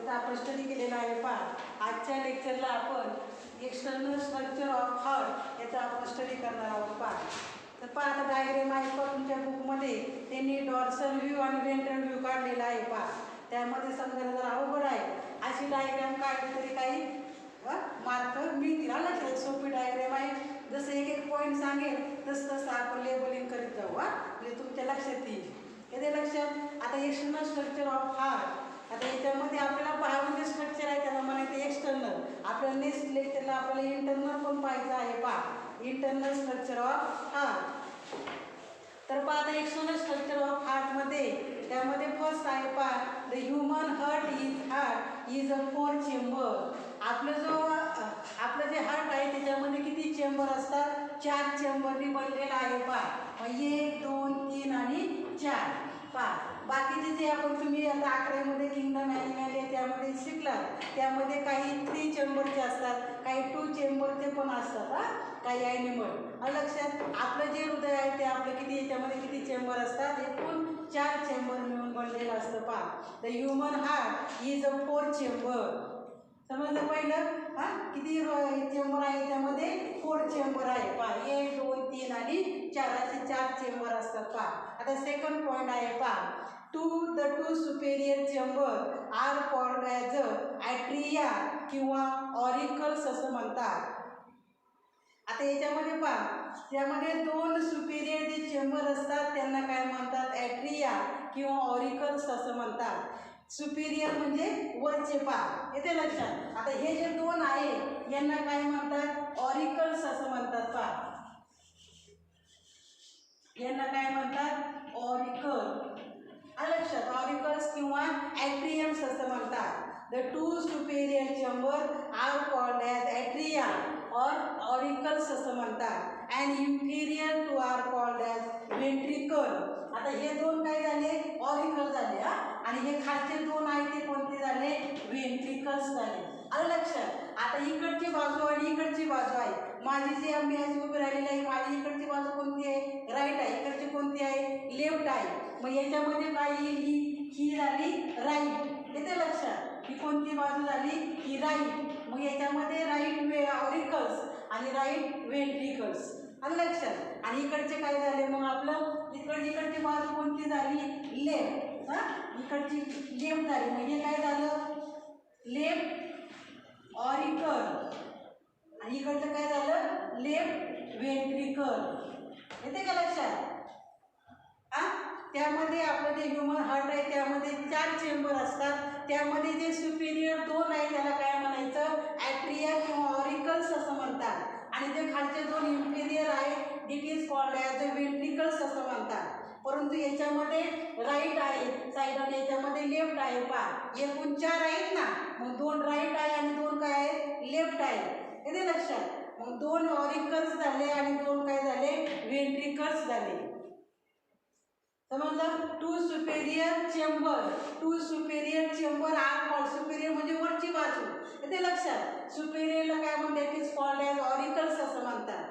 त्याचा आपण स्टडी केलेला आहे पहा। आजच्या लेक्चरला आपण एक्सटर्नल स्ट्रक्चर ऑफ हार्ट याचा आपण स्टडी करणार आहोत पहा। तर पहा आता डायग्राम आहे पहा तुमच्या बुकमध्ये त्यांनी डॉर्सल व्ह्यू आणि वेंट्रल व्ह्यू काढलेला आहे पहा। त्यामध्ये समजा जर अवघड आहे अशी डायग्राम काढली तरी काही मार्क मिळतील। लक्षात सोपी डायग्राम आहे, जसं एक एक पॉईंट सांगेल तसं तसं आपण लेबलिंग करीत जाऊ म्हणजे तुमच्या लक्षात येईल। येते लक्षात। आता एक्सटर्नल स्ट्रक्चर ऑफ हार्ट, आता याच्यामध्ये आपल्याला बाहेरून जे स्ट्रक्चर आहे त्याला म्हणायचं एक्सटर्नल। आपल्याला नेक्स्ट लेक्चरला आपल्याला इंटरनल पण पाहायचं आहे पहा, इंटरनल स्ट्रक्चर ऑफ हार्ट। तर पहा आता एक्सटर्नल स्ट्रक्चर ऑफ हार्टमध्ये त्यामध्ये फर्स्ट आहे पहा the human heart is a 4 chamber. आपलं जे हार्ट आहे त्याच्यामध्ये किती चेंबर असतात? 4 चेंबरनी बनलेला आहे पहा। 1 2 3 आणि 4 पहा। बाकीचे जे आपण तुम्ही आता 11मध्ये किंगडम ॲनिमल आहे त्यामध्ये शिकलात, त्यामध्ये काही 3 चेंबरचे असतात, काही 2 चेंबरचे पण असतात काही ॲनिमल। लक्षात। आपलं जे हृदय आहे ते आपलं किती याच्यामध्ये किती चेंबर असतात? एकूण 4 चेंबर मिळून बनलेलं असतं पहा। The human heart is a 4 chamber. समजलं पहिलं? किती चेंबर आहे त्यामध्ये? 4 चेंबर आहे पहा। 1 2 3 आणि 4 असे 4 चेंबर असतात पहा। आता सेकंड पॉईंट आहे पहा, the two superior chamber are called as atria किंवा ऑरिकल्स असं म्हणतात। आता याच्यामध्ये पहा त्यामध्ये 2 सुपेरियर जे चेंबर असतात त्यांना काय म्हणतात? ॲट्रिया किंवा ऑरिकल्स असं म्हणतात। सुपेरियर म्हणजे वरचे पहा, येते लक्षात। आता हे जे 2 आहे यांना काय म्हणतात? ऑरिकल्स असं म्हणतात पहा। यांना काय म्हणतात? ऑरिकल। लक्षात। ऑरिकल्स किंवा ॲट्रियम्स असं म्हणतात। The two superior chamber are called as atria और ऑरिकल्स असं म्हणतात। And inferior two are called as ventricle. आता हे 2 काय झाले? ऑरिकल झाले आणि हे खालचे 2 आहे ते कोणते झाले? वेंट्रिकल्स झाले। आलं लक्षात। आता इकडची बाजू आणि इकडची बाजू आहे, माझी जी मी अशी उभी राहिलेली आहे, माझी इकडची बाजू कोणती आहे? राईट आहे। इकडची कोणती आहे? लेफ्ट आहे। मग याच्यामध्ये काय येईल? ही झाली राईट। येते लक्षात। ही कोणती बाजू झाली? ही राईट। मग याच्यामध्ये राईट ऑरिकल्स आणि राईट वेंट्रिकल्स। आलं लक्षात। आणि इकडचे काय झाले? मग आपलं इकडची बाजू कोणती झाली? लेफ्ट। इकडची लेफ्ट झाली। मग हे काय झालं? लेफ्ट ऑरिकल आणि इकडचं काय झालं? Left ventricle. येते का लक्षात? त्यामध्ये आपलं जे ह्युमन हार्ट आहे त्यामध्ये 4 चेंबर असतात। त्यामध्ये जे सुपेरियर 2 आहे त्याला काय म्हणायचं? ॲट्रिया किंवा ऑरिकल्स असं म्हणतात। आणि जे खालचे 2 इन्फिरियर आहे it is called as a ventricles असं म्हणतात। परंतु याच्यामध्ये राईट आहे साईड आणि याच्यामध्ये लेफ्ट आहे पहा। एकूण 4 आहेत ना, मग 2 राईट आहे आणि 2 काय आहे? लेफ्ट आहे। येते लक्षात। मग 2 ऑरिकल्स झाले आणि 2 काय झाले? वेंट्रिकल्स झाले। समजलं? Two superior chamber are called, superior म्हणजे वरची बाजू। येते लक्षात। सुपेरियरला काय म्हणतात? It is called as auricles असं म्हणतात।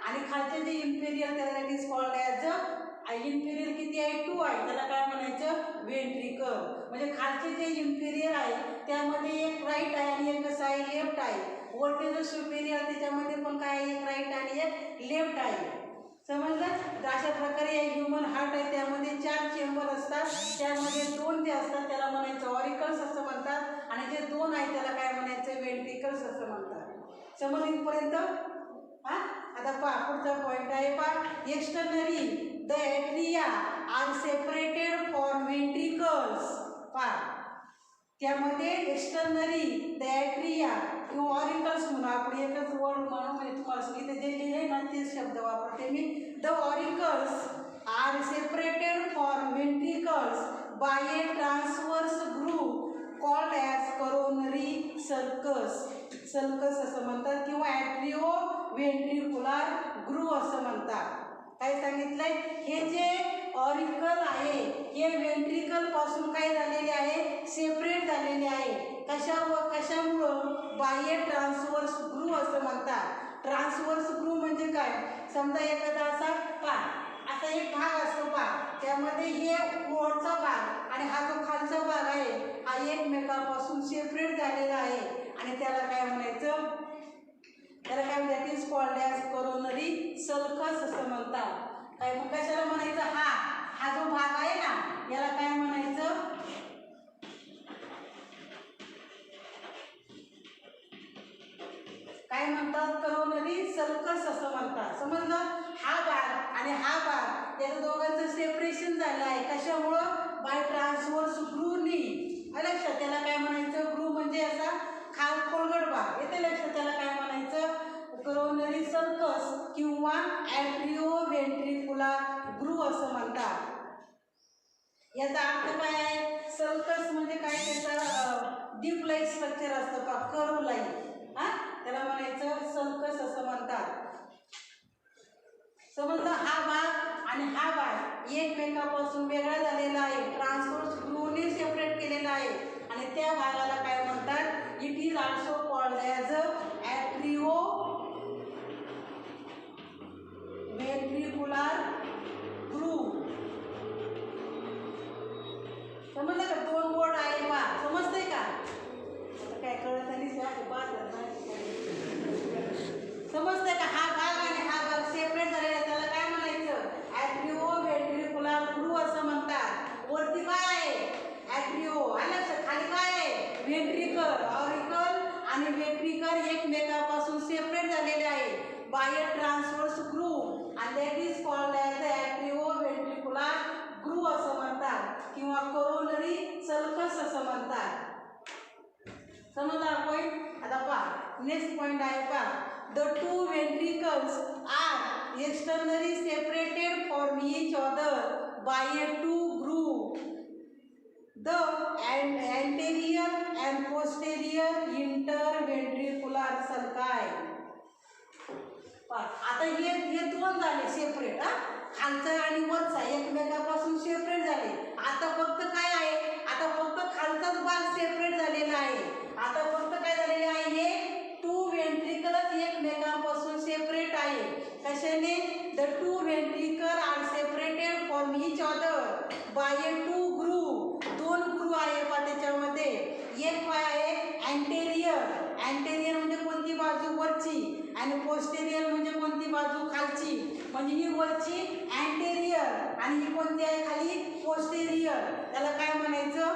आणि खालचे जे इन्फिरियर त्याला it is called as inferior किती आहे? 2 आहे, त्याला काय म्हणायचं? वेंट्रिकल। म्हणजे खालचे जे इन्फिरियर आहे त्यामध्ये एक राईट आहे आणि एक कसं आहे? लेफ्ट आहे। वरचे जे सुपेरियर त्याच्यामध्ये पण काय आहे? एक राईट आणि एक लेफ्ट आहे। समजलं? तर अशा प्रकारे ह्युमन हार्ट आहे त्यामध्ये 4 चेंबर असतात। त्यामध्ये 2 जे असतात त्याला म्हणायचं ऑरिकल्स असं म्हणतात आणि जे 2 आहे त्याला काय म्हणायचं? वेंट्रिकल्स असं म्हणतात। समज इथपर्यंत? आता पहा पुढचा पॉईंट आहे पहा, externally the atria are separated from ventricles. पहा त्यामध्ये एक्सटर्नली द ॲट्रिया किंवा ऑरिकल्स म्हणून आपण एकच वर्ड म्हणून म्हणजे तुम्हाला इथे जे लिहिले ना तेच शब्द वापरते मी। The auricles are separated from ventricles by a transverse groove called as coronary sulcus असं म्हणतात किंवा ॲट्रिओ वेंट्रिक्युलर ग्रूव्ह असं म्हणतात। काय सांगितलंय? हे जे ऑरिकल आहे हे वेंट्रिकल पासून काय झालेले आहे? सेपरेट झालेले आहे। कशामुळं? बाय ट्रान्सवर्स ग्रूव्ह असं म्हणतात। ट्रान्सवर्स ग्रूव्ह म्हणजे काय? समजा एखादा असा एक भाग असतो पहा, त्यामध्ये हे वरचा भाग आणि हा जो खालचा भाग आहे हा एक एकमेकांपासून सेपरेट झालेला आहे आणि त्याला काय म्हणायचं, त्याला काय that is called as coronary sulcus असं म्हणतात. काय मग कशाला म्हणायचं, हा जो भाग आहे ना याला काय म्हणायचं, काय म्हणतात, कोरोनरी सल्कस असं म्हणतात. समजलं, हा भाग आणि हा भाग याचं दोघांचं सेपरेशन झालं आहे. कशामुळं, बाय ट्रान्सव्हर्स ग्रूनी. लक्षात, त्याला काय म्हणायचं, ग्रू म्हणजे असा खाल खोलगट भाग येते. लक्षात, त्याला काय म्हणायचं, कोरोनरी सल्कस किंवा ॲट्रिओ व्हेंट्रिक्युलर ग्रू असं म्हणतात. याचा अर्थ काय आहे, सल्कस म्हणजे काय, त्याचा डीप लाईन स्ट्रक्चर असतं का, कर्व लाईन, त्याला म्हणायचं सल्कस असं म्हणतात. समजलं, हा भाग आणि हा भाग एकमेकांपासून वेगळा झालेला आहे, ट्रान्सव्हर्स ग्रूने सेपरेट केलेला आहे आणि त्या भागाला काय म्हणतात, it is also called as atrioventricular groove. समजलं का, दोन बोर्ड आहे पा, समजतंय का, आता काय कळत नाही, समजतंय का, हा भाग आणि हा भाग सेपरेट झालेला आहे, त्याला काय म्हणायचं, ॲट्रिओ व्हेंट्रिक्युलर ग्रू असं म्हणतात. वरती काय आहे, ॲट्रिओ, लक्षात, खाली काय आहे, व्हेंट्रिकल, ऑरिकल आणि व्हेंट्रिकल एकमेकांपासून सेपरेट झालेले आहे बाय अ ट्रान्सव्हर्स ग्रू आणि that is called as atrioventricular groove असं म्हणतात किंवा कोरोनरी सल्कस असं म्हणतात. समजला पॉईंट. आता पहा, नेक्स्ट पॉईंट आहे पहा, the two ventricles are externally separated from each other by a two groove. The anterior and posterior interventricular sulci. आता हे दोन झाले सेपरेट, खालचं आणि वरचा एकमेकांपासून सेपरेट झाले. आता फक्त काय आहे, आता फक्त खालचाच भाग सेपरेट झालेला आहे. आता फक्त काय झालेले आहे, हे टू व्हेंट्रिकलच एकमेकांपासून सेपरेट आहे. कशाने, the two ventricle are separated from each other by a two groove. दोन ग्रू आहे पा त्याच्यामध्ये. एक काय आहे, अँटेरियर. अँटेरियर म्हणजे कोणती बाजू, वरची, आणि पोस्टेरियर म्हणजे कोणती बाजू, खालची. म्हणजे ही वरची अँटेरियर आणि ही कोणती आहे, खाली पोस्टेरियर. त्याला काय म्हणायचं,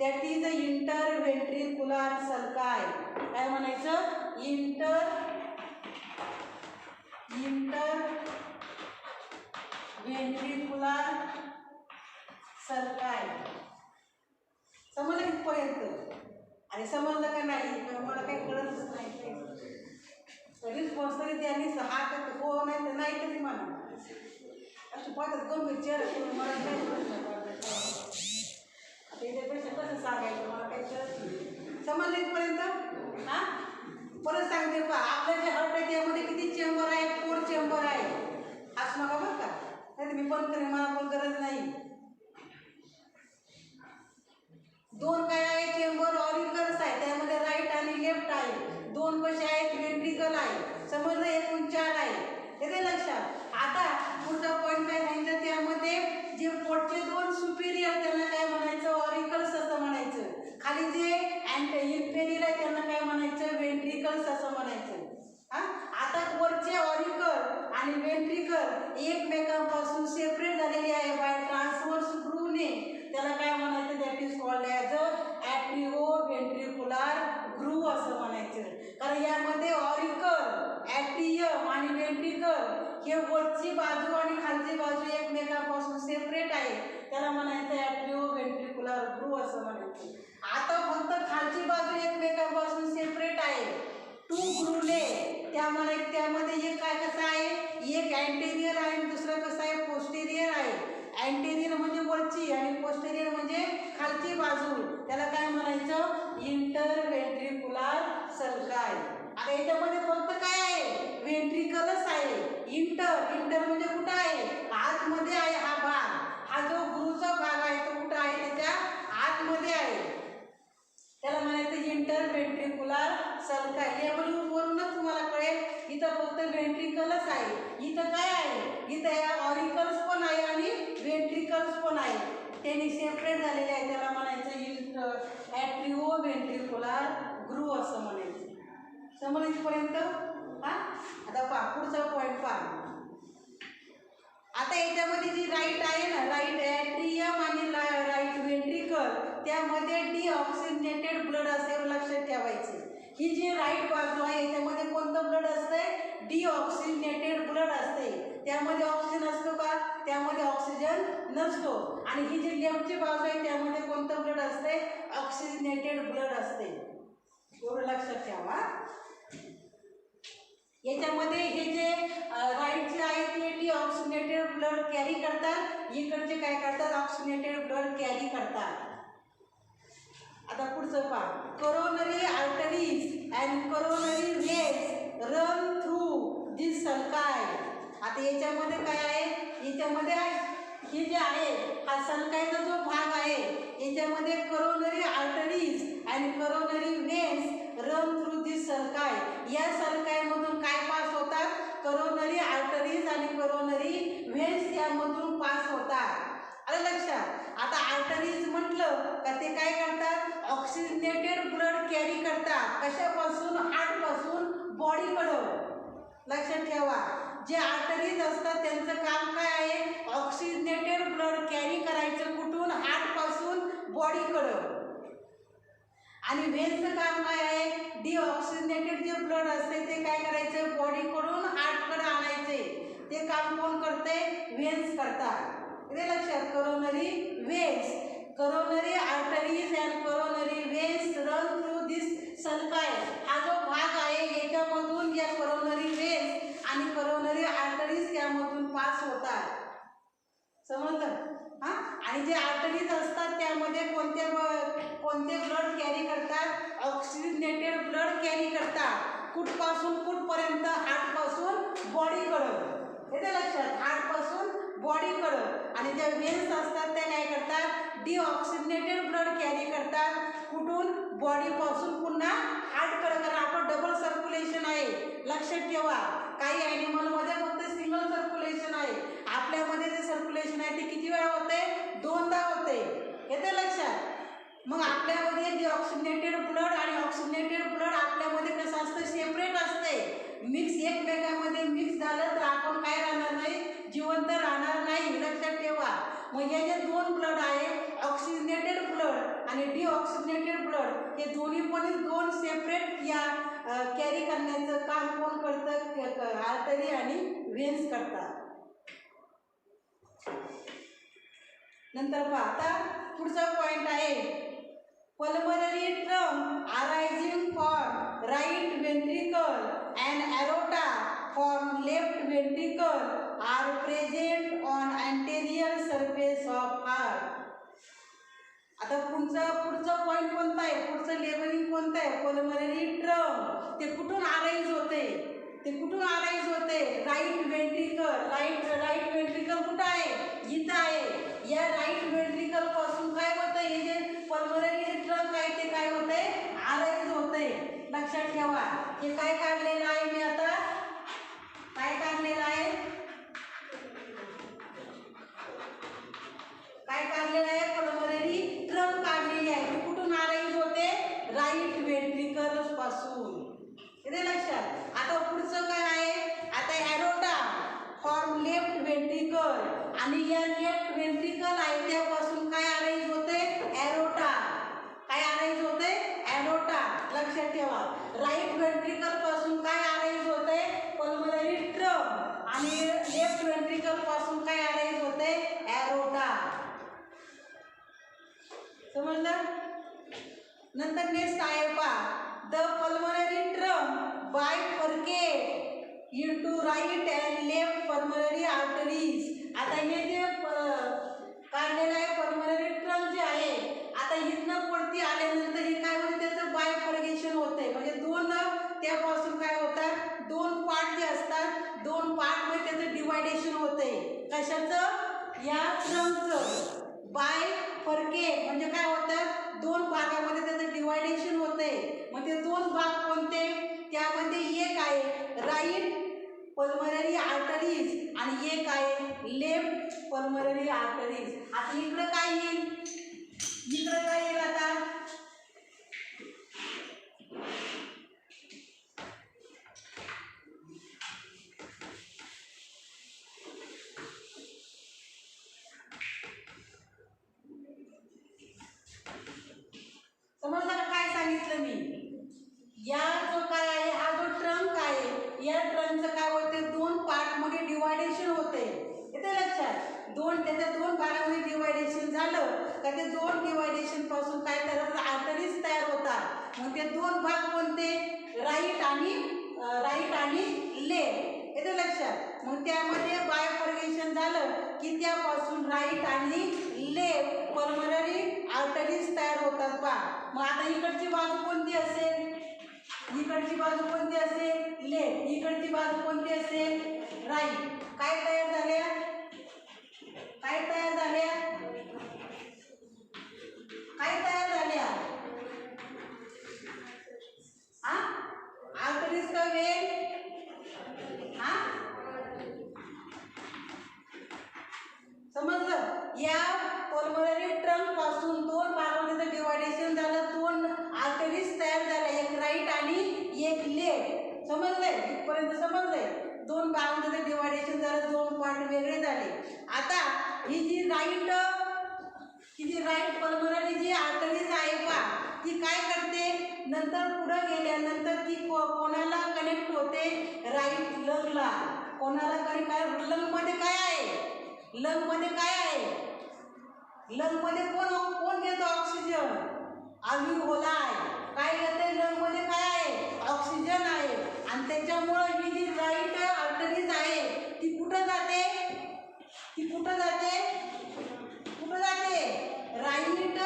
दॅट इज अ इंटरव्हेंट्रिक्युलर सल्काय. काय म्हणायचं, इंटरव्हेंट्रिक्युलर सल्काय. समजलं इथपर्यंत? आणि समजलं का नाही, मला काही कळतच नाही. रिस्पॉन्स तरी त्यांनी हा हो नाही तर नाही तरी म्हणा, अशी पाहतात गंभीर चेहरा करून मला काय आता याच्यापेक्षा कसं सांगायचं, मला काही कळत नाही. समजलं इथपर्यंत? परत सांगते पहा, आपल्या जे हार्ट आहे त्यामध्ये किती चेंबर आहे, 4 चेंबर आहे. असं नका बरं का, नाही मी पण करेन, मला पण गरज नाही. 2 काय आहे चेंबर, ऑरिकल्स आहे, त्यामध्ये राईट आणि लेफ्ट आहे. 2 कसे आहेत, व्हेंट्रिकल आहे. समजलं, एकूण 4 आहे. येते लक्षात. आता पुढचा पॉईंट काय सांगितलं, त्यामध्ये जे पोटचे 2 सुपिरियर त्यांना काय म्हणायचं, ऑरिकल्स असं म्हणायचं. खाली जे इन्फेरियर आहे त्यांना काय म्हणायचं, व्हेंट्रिकल्स असं म्हणायचं. आता वरचे ऑरिकल आणि व्हेंट्रिकल एकमेकांपासून सेपरेट झालेले आहे बाय ट्रान्सव्हर्स ग्रूने. त्याला काय म्हणायचं, that is called as atrioventricular groove असं म्हणायचं. कारण यामध्ये ऑरिकल, ॲट्रियम आणि व्हेंट्रिकल हे वरची बाजू आणि खालची बाजू एकमेकांपासून सेपरेट आहे. त्याला म्हणायचं ॲट्रिओ व्हेंट्रिक्युलर ग्रू असं म्हणायचं. आता फक्त खालची बाजू एकमेकांपासून सेपरेट आहे टू ग्रूने. त्यामध्ये एक काय कसं आहे, एक अँटेरियर आहे आणि दुसरं कसं आहे, पोस्टेरियर आहे. अँटेरियर म्हणजे वरची आणि पोस्टेरियर म्हणजे खालची बाजू. त्याला काय म्हणायचं, इंटरव्हेंट्रिक्युलर सल्काय. आता याच्यामध्ये फक्त काय आहे, व्हेंट्रिकलच आहे. इंटर म्हणजे कुठं आहे, आतमध्ये आहे. हा भाग, हा जो ग्रूचा भाग आहे तो कुठं आहे, त्याच्या आतमध्ये आहे. त्याला म्हणायचं इंटरव्हेंट्रिक्युलर सल्काय. वरूनच तुम्हाला कळेल, इथं फक्त व्हेंट्रिकलच आहे. इथं काय आहे, इथं ऑरिकल्स पण आहे आणि व्हेंट्रिकल्स पण आहे. त्यांनी सेपरेट झालेले आहे. त्याला म्हणायचं ॲट्रिओ आता पहा पुढचा पॉईंट पहा. आता याच्यामध्ये जी राईट आहे ना, राईट ॲट्रियम आणि राईट वेंट्रिकल, त्यामध्ये डिऑक्सिजनेटेड ब्लड असे लक्षात ठेवायचे. ही जी राईट बाजू आहे याच्यामध्ये कोणतं ब्लड असते? डिऑक्सिजनेटेड ब्लड असते. त्यामध्ये ऑक्सिजन असतो का? त्यामध्ये ऑक्सिजन नसतो. आणि ही जी लेफ्टची बाजू आहे त्यामध्ये कोणतं ब्लड असते? ऑक्सिजनेटेड ब्लड असते. एवढं लक्षात ठेवा. याच्यामध्ये हे जे राईटचे आहे ते डिऑक्सिजनेटेड ब्लड कॅरी करतात, इकडचे काय करतात? ऑक्सिजनेटेड ब्लड कॅरी करतात. आता पुढचं पहा. Coronary arteries and coronary veins run through this sulci. आता याच्यामध्ये काय आहे? याच्यामध्ये हे जे आहे हा सल्कायचा जो भाग आहे याच्यामध्ये coronary arteries and coronary veins run through this sulci. या सल्कायमधून काय पास होतात? करोनरी आर्टरीज आणि करोनरी व्हेन्स यामधून पास होतात. आलं लक्षात? आता आर्टरीज म्हटलं का ते काय करतात? ऑक्सिजनेटेड ब्लड कॅरी करतात. कशापासून? हार्टपासून बॉडीकडं. लक्षात ठेवा. जे आर्टरीज असतात त्यांचं काम काय आहे? ऑक्सिजनेटेड ब्लड कॅरी करायचं. कुठून? हार्टपासून बॉडीकडं. आणि व्हेन्सचं काम काय आहे? डिऑक्सिजनेटेड जे ब्लड असते ते काय करायचं? बॉडीकडून हार्टकडे आणायचे. ते काम कोण करते? व्हेन्स करतात. हे लक्षात. Coronary veins, coronary arteries and coronary veins run through this sulci. हा जो भाग आहे याच्यामधून या करोनरी व्हेन्स आणि करोनरी आर्टरीज यामधून पास होतात. समजलं? हां. आणि जे आर्टरीज असतात त्यामध्ये कोणते ब्लड कॅरी करतात? ऑक्सिजनेटेड ब्लड कॅरी करतात. कुठपासून कुठपर्यंत? हार्टपासून बॉडीकडं. येते लक्षात? हार्टपासून बॉडीकडं. आणि ज्या व्हेन्स असतात त्या काय करतात? डिऑक्सिजनेटेड ब्लड कॅरी करतात. कुठून? बॉडीपासून पुन्हा हार्टकडं. कारण आपण डबल सर्क्युलेशन आहे. लक्षात ठेवा. काही ॲनिमलमध्ये फक्त सिंगल सर्क्युलेशन आहे. आपल्यामध्ये जे सर्क्युलेशन आहे ते किती वेळा होते? 2दा होते. येते लक्षात? मग आपल्यामध्ये डिऑक्सिजनेटेड ब्लड आणि ऑक्सिजनेटेड ब्लड आपल्यामध्ये कसं असतं? सेपरेट असते. मिक्स एकमेकांमध्ये मिक्स झालं तर आपण काय राहणार नाही? जिवंत राहणार नाही. लक्षात ठेवा. मग हे जे 2 ब्लड आहे ऑक्सिजनेटेड ब्लड आणि डिऑक्सिजनेटेड ब्लड हे दोन्ही पण 2 सेपरेट या कॅरी करण्याचं काम कोण करतं? आर्टरी आणि व्हेन्स करतात. नंतर पहा. आता पुढचा पॉइंट आहे pulmonary trunk arising from right ventricle and aorta from left ventricle are present on anterior surface of heart. आता पुढचं पॉइंट कोणता आहे? पुढचं लेबलिंग कोणतं आहे? Pulmonary trunk. ते कुठून अराईज होते? ते कुठून अराईज होते? Right ventricle. राईट वेंट्रिकल कुठं आहे? इथं आहे. या राईट वेंट्रिकल पासून काय होतं? हे जे पल्मनरी ट्रंक आहे ते काय होते? अराईज होते. लक्षात ठेवा. हे काय काढलेलं आहे मी आता? काय काढलेलं आहे? काय काढलेलं आहे? पल्मनरी ट्रंक काढलेली आहे. ती कुठून अराईज होते? राईट वेंट्रिकल पासून. येते लक्षात? आता पुढचं काय आहे? आता एरोटा फ्रॉम लेफ्ट वेंट्रिकल. आणि या लेफ्ट वेंट्रिकल आहे त्यापासून काय अराईज होते? एरोटा. काय अराईज होते? एरोटा. लक्षात ठेवा. राईट वेंट्रिकल पासून काय अराईज होते? Pulmonary trunk. आणि लेफ्ट वेंट्रिकल पासून काय अराईज होते? एरोटा. समजलं? नंतर नेक्स्ट आहे पहा. The pulmonary trunk bifurcate into right and left pulmonary arteries. आता हे जे काढलेलं आहे पल्मनरी ट्रंक जे आहे, आता इथनं वरती आल्यानंतर हे काय होते? त्याचं बायफर्केशन होते. म्हणजे 2 त्यापासून काय होतात? 2 पार्ट जे असतात 2 पार्टमध्ये त्याचं डिवायडेशन होते. कशाचं? या ट्रंकचं. बायफर्केट म्हणजे काय होतं? 2 भागामध्ये त्याचं डिवायडेशन होते. मग ते 2 भाग कोणते? त्यामध्ये एक आहे राईट पल्मनरी आर्टरीज आणि एक आहे लेफ्ट पल्मनरी आर्टरीज. आता इकडं काय येईल? इकडं काय येईल? आता त्याच्या दोन भागामध्ये डिवायडेशन झालं का ते दोन डिवायडेशन पासून काय तयार होतात, आर्टरीज तयार होतात. मग ते दोन भाग कोणते, राईट आणि लेफ्ट, येतं लक्षात. मग त्यामध्ये बायफर्गेशन झालं की त्यापासून राईट आणि लेफ्ट पल्मनरी आर्टरीज तयार होतात पहा. मग आता इकडची बाजू कोणती असेल, इकडची बाजू कोणती असेल, लेफ्ट. इकडची बाजू कोणती असेल, राईट. काय तयार झाल्या, काय तयार झाल्या, काय तयार झाल्या, हा आर्टरीज का वेल, हा समजलं. या पल्मनरी ट्रंक पासून दोन भागामध्ये डिवायडेशन झालं, दोन आर्टरीज तयार झाल्या, एक राईट आणि एक लेफ्ट. समजलंय, इथपर्यंत समजलंय. दोन भागामध्ये डिवायडेशन झालं, दोन पार्ट वेगळे झाले. आता ही जी राईट पल्मनरी जी आर्टरीज आहे पहा, ती काय करते, नंतर पुढे गेल्यानंतर ती कोणाला कनेक्ट होते, राईट लंगला. कोणाला कनेक्ट, लंगमध्ये काय आहे, लंगमध्ये काय आहे, लंगमध्ये कोण घेतो ऑक्सिजन, अल्व्हिओला आहे. काय घेते लंगमध्ये, काय आहे, ऑक्सिजन आहे. आणि त्याच्यामुळे ही जी राईट आर्टरीज आहे ती कुठं जाते, ती कुठं जाते, कुठं जाते, राईट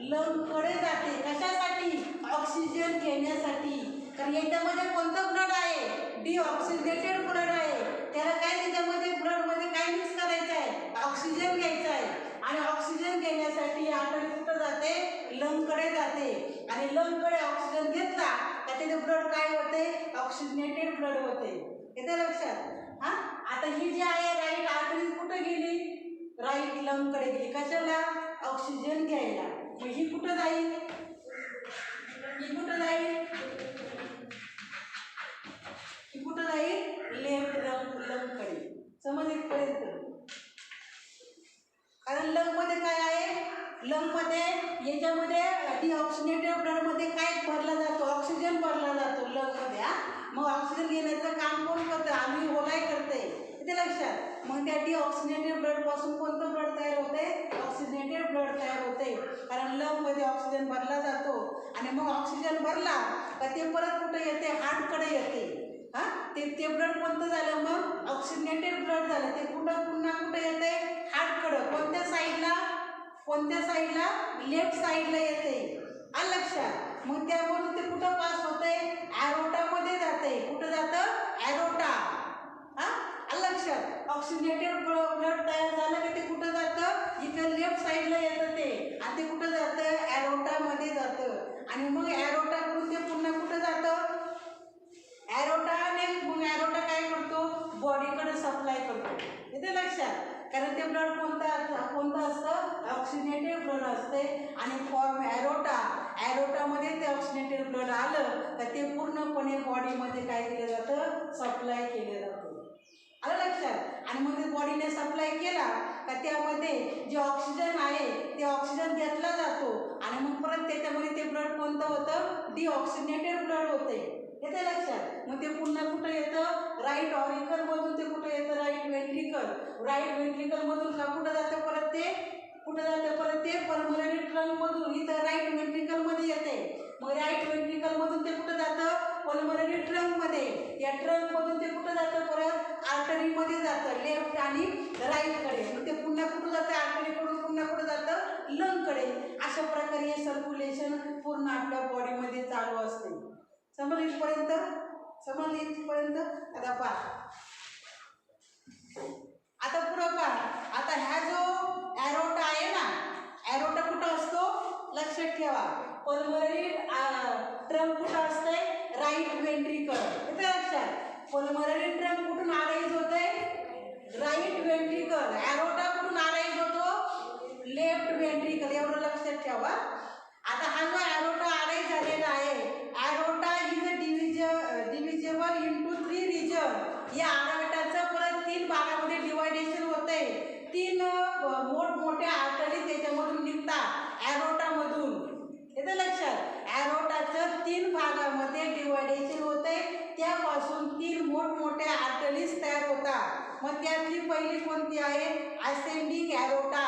लंगकडे जाते. कशासाठी, ऑक्सिजन घेण्यासाठी. कारण याच्यामध्ये कोणतं ब्लड आहे, डिऑक्सिजनेटेड ब्लड आहे. त्याला काय, त्याच्यामध्ये ब्लडमध्ये काय मिक्स करायचं आहे, ऑक्सिजन घ्यायचं आहे. आणि ऑक्सिजन घेण्यासाठी आर्टरी कुठं जाते, लंगकडे जाते. आणि लंगकडे ऑक्सिजन घेतला का त्याचे ब्लड काय होते, ऑक्सिजनेटेड ब्लड होते. येते लक्षात. हा आता ही जी आहे राईट आर्टरी कुठं गेली, राईट लंगकडे गेली. कशाला, ऑक्सिजन घ्यायला. मग ही कुठं जाईल, ही कुठं जाईल, ही कुठं जाईल, लेफ्ट लंगकडे. समज इथपर्यंत. कारण लंगमध्ये काय आहे, लंगमध्ये याच्यामध्ये डिऑक्सिजनेटेड ब्लडमध्ये काय भरला जातो, ऑक्सिजन भरला जातो लंगमध्ये. मग ऑक्सिजन घेण्याचं काम कोण करतं, अल्व्हिओलाय करते. इथे लक्षात. मग त्या डिऑक्सिजनेटेड ब्लड पासून कोणतं ब्लड तयार होते, ऑक्सिजनेटेड ब्लड तयार होते. कारण लंगमध्ये ऑक्सिजन भरला जातो. आणि मग ऑक्सिजन भरला का ते परत कुठे येते, हार्टकडे येते. हा ते ब्लड कोणतं झालं, मग ऑक्सिजनेटेड ब्लड झालं. ते पुन्हा कुठे येते, हार्टकडं. कोणत्या साईडला, कोणत्या साईडला, लेफ्ट साईडला येते. आलं लक्षात. मग त्यामधून ते कुठं पास होते, ॲरोटामध्ये जाते. कुठं जातं, ॲरोटा. हा आलं लक्षात. ऑक्सिजनेटेड ब्लड तयार झालं की ते कुठं जातं, इथं लेफ्ट साईडला येतं ते. आणि ते कुठं जातं, ॲरोटामध्ये जातं. आणि मग ॲरोटाकडून ते पुन्हा कुठं जातं, ॲरोटाने. मग ॲरोटा काय करतो, बॉडीकडे सप्लाय करतो. येते लक्षात. कारण ते ब्लड कोणतं असतं, ऑक्सिजनेटेड ब्लड असते. आणि फॉर्म ॲरोटामध्ये ते ऑक्सिजनेटेड ब्लड आलं तर ते पूर्णपणे बॉडीमध्ये काय केलं जातं, सप्लाय केलं जातं. आलं लक्षात. आणि मग ते बॉडीने सप्लाय केला का त्यामध्ये जे ऑक्सिजन आहे ते ऑक्सिजन घेतला जातो. आणि मग परत त्याच्यामध्ये ते ब्लड कोणतं होतं, डिऑक्सिजनेटेड ब्लड होते. येते लक्षात. मग ते पुन्हा कुठं येतं, राईट ऑरिकल मधून ते कुठं येतं, राईट वेंट्रिकल. राईट वेंट्रिकल मधून का कुठं जातं, परत ते कुठं जातं, परत ते पल्मनरी ट्रंक मधून इथं राईट वेंट्रिकल मध्ये येते. मग राईट वेंट्रिकल मधून ते कुठं जातं, पल्मनरी ट्रंक मध्ये. या ट्रंक मधून ते कुठं जातं, परत आर्टरी मध्ये जातं, लेफ्ट आणि राईट कडे. मग ते पुन्हा कुठं जातं, आर्टरी कडून पुन्हा कुठं जातं, लंगकडे. अशा प्रकारे हे सर्क्युलेशन पूर्ण आपल्या बॉडीमध्ये चालू असते. समज इथपर्यंत, समज इथपर्यंत. आता पहा, आता पुढं पहा. आता ह्या जो ॲरोटा आहे ना, ॲरोटा कुठं असतो, लक्षात ठेवा. पल्मनरी ट्रंक कुठं असते, राईट वेंट्रिकल. येते लक्षात. पल्मनरी ट्रंक कुठून अराईज होते, राईट वेंट्रिकल. ॲरोटा कुठून अराईज होतो, लेफ्ट वेंट्रिकल. एवढं लक्षात ठेवा. आता हा जो ॲरोटा अराईज झालेला आहे, ॲरोटा इज डिव्हिजेबल इंटू 3 रिजन. या ॲरोटाचं परत 3 भागामध्ये डिवायडेशन होते. 3 मोठमोठ्या आर्टरी त्याच्यामधून निघतात ॲरोटामधून. येतं लक्षात. ॲरोटाचं 3 भागामध्ये डिवायडेशन होते. त्यापासून 3 मोठमोठ्या आर्टरीज तयार होतात. मग त्यातली पहिली कोणती आहे? Ascending aorta.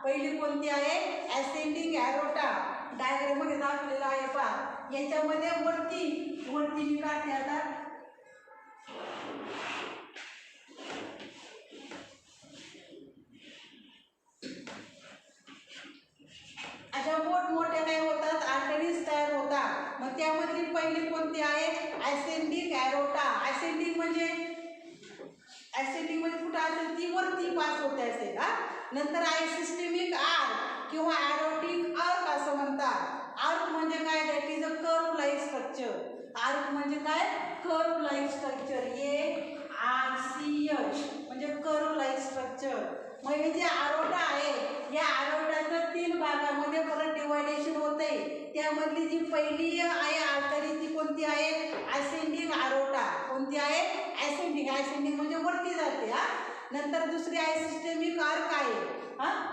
पहिली कोणती आहे? Ascending aorta. डायग्राम मध्ये दाखवलेला आहे पहा. याच्यामध्ये वरती मी काढते आता. अशा मोठमोठ्या काय होतात? आर्टरीज तयार होतात. मग त्यामधली पहिली कोणती आहे? Ascending aorta. असेंडिंग म्हणजे कुठं असेल? ती वरती पास होते असेल. नंतर आहे सिस्टेमिक आर्क किंवा एरोटिक आर्क असं म्हणतात. आर्क म्हणजे काय? That is a curve like structure. Arc म्हणजे काय? Curve like structure. ARCH म्हणजे कर्व लाईक स्ट्रक्चर. मग हे जे आरोटा आहे, या आरोटाचं 3 भागामध्ये परत डिवायडेशन होते. त्यामधली जी पहिली आहे आर्टरी ती कोणती आहे? असेंडिंग आरोटा. कोणती आहे? असेंडिंग म्हणजे वरती जाते. नंतर दुसरी आहे सिस्टेमिक आर्क आहे.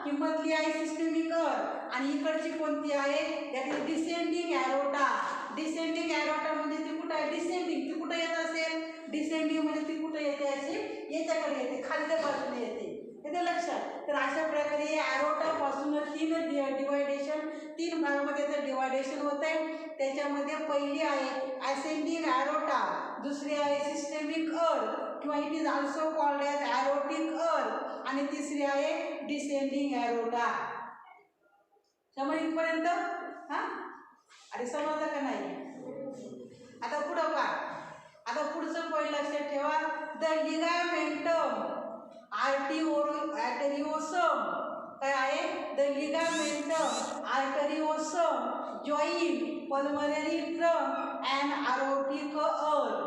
ही मधली आहे सिस्टेमिक आर्क. आणि इकडची कोणती आहे? That is descending aorta. Descending aorta म्हणजे ती कुठं आहे? डिसेंडिंग. ती कुठं येत असेल? डिसेंडिंग म्हणजे ती कुठं येते असेल? याच्याकडे येते, खालच्या बाजूने येते. येते लक्षात? तर अशा प्रकारे एरोटा पासून 3 डिवायडेशन, 3 भागामध्ये त्याचं डिवायडेशन होत आहे. त्याच्यामध्ये पहिली आहे असेंडिंग एरोटा, दुसरी आहे सिस्टेमिक आर्क किंवा it is also called as aortic arch, आणि तिसरी आहे डिसेंडिंग एरोटा. समज इथपर्यंत? अरे समजलं का नाही? आता पुढं पहा. आता पुढचं पॉईंट लक्षात ठेवा. द लिगामेंटम आर्टेरिओसम काय आहे? The ligamentum arteriosum join pulmonary trunk and aortic arch.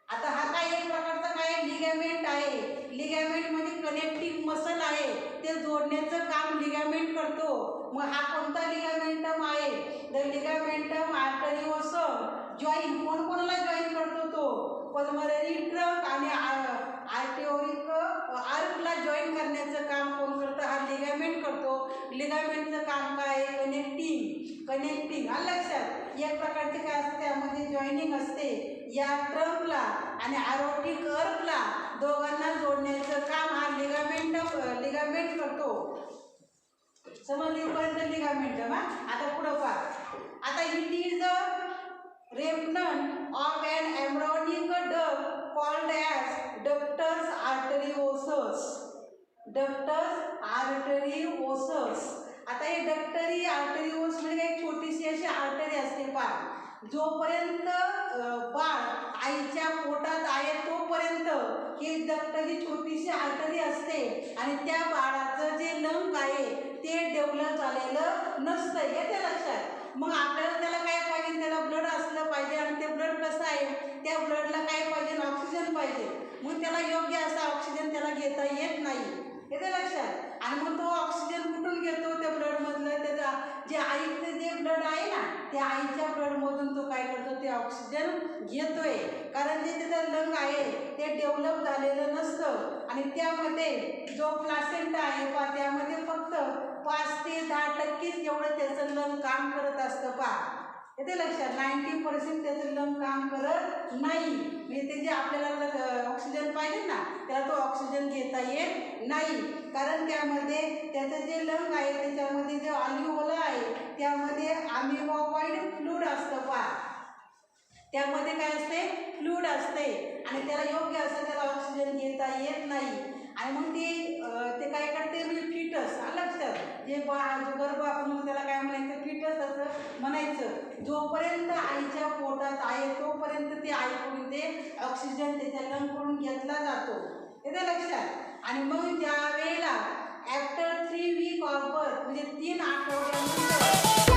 आता हा काय एक प्रकारचा काय लिगामेंट आहे. लिगामेंट म्हणजे कनेक्टिंग मसल आहे. ते जोडण्याचं काम लिगामेंट करतो. मग हा कोणता लिगामेंटम आहे? द लिगामेंटम आर्टेरिओसम जॉइन कोणाला जॉईन करतो? तो पल्मोनरी ट्रंक आणि आर्टेरिक आर्कला जॉईन करण्याचं काम कोण करतं? हा लिगामेंट करतो. लिगामेंटचं काम काय आहे? कनेक्टिंग. आलं लक्षात? एक प्रकारचे काय असते? त्यामध्ये जॉईनिंग असते. या ट्रंकला आणि एरोटिक आर्कला दोघांना जोडण्याचं काम हा लिगामेंट करतो. समजलीपर्यंत लिगामेंट. आता पुढं पहा. आता it is a remnant of an embryonic duct called as ductus arteriosus. आता हे डक्टरी आर्टेरिओस म्हणजे एक छोटीशी अशी आर्टरी असते पहा. जोपर्यंत बाळ आईच्या पोटात आहे तोपर्यंत ही डक्टरी छोटीशी आर्टरी असते आणि त्या बाळाचं जे लंग आहे ते डेव्हलप झालेलं नसतं. येते लक्षात? मग आपल्याला त्याला काय पाहिजे? त्याला ब्लड असलं पाहिजे. आणि ते ब्लड कसं आहे? त्या ब्लडला काय पाहिजे? ऑक्सिजन पाहिजे. मग त्याला योग्य असा ऑक्सिजन त्याला घेता येत नाही. येते लक्षात? आणि मग तो ऑक्सिजन कुठून घेतो? त्या ब्लडमधलं त्याचा जे आईचं जे ब्लड आहे ना, त्या आईच्या ब्लडमधून तो काय करतो? ते ऑक्सिजन घेतोय. कारण जे त्याचं लंग आहे ते डेव्हलप झालेलं नसतं. आणि त्यामध्ये जो प्लासेंटा आहे पहा, त्यामध्ये फक्त 5 ते 10% एवढं त्याचं लंग काम करत असतं पहा. येते लक्षात? 90% त्याचं लंग काम करत नाही. म्हणजे ते जे आपल्याला ऑक्सिजन पाहिजे ना, त्याला तो ऑक्सिजन घेता येत नाही. कारण त्यामध्ये त्याचं जे लंग आहे त्याच्यामध्ये जे अल्व्होला आहे त्यामध्ये अमिबॉइड फ्लूइड असतं पहा. त्यामध्ये काय असते? फ्लूइड असते. आणि त्याला योग्य असं त्याला ऑक्सिजन घेता येत नाही. आणि मग ते काय करते? म्हणजे फिटस. लक्षात? जे गर्भ आपण त्याला काय म्हणायचं? फिटस असं म्हणायचं. जोपर्यंत आईच्या पोटात आहे तोपर्यंत ते आईकडून ते ऑक्सिजन त्याच्या लंगकडून घेतला जातो. येते लक्षात? आणि मग ज्या वेळेला आफ्टर 3 वीक ऑफ बर्थ म्हणजे 3 आठवड्यानंतर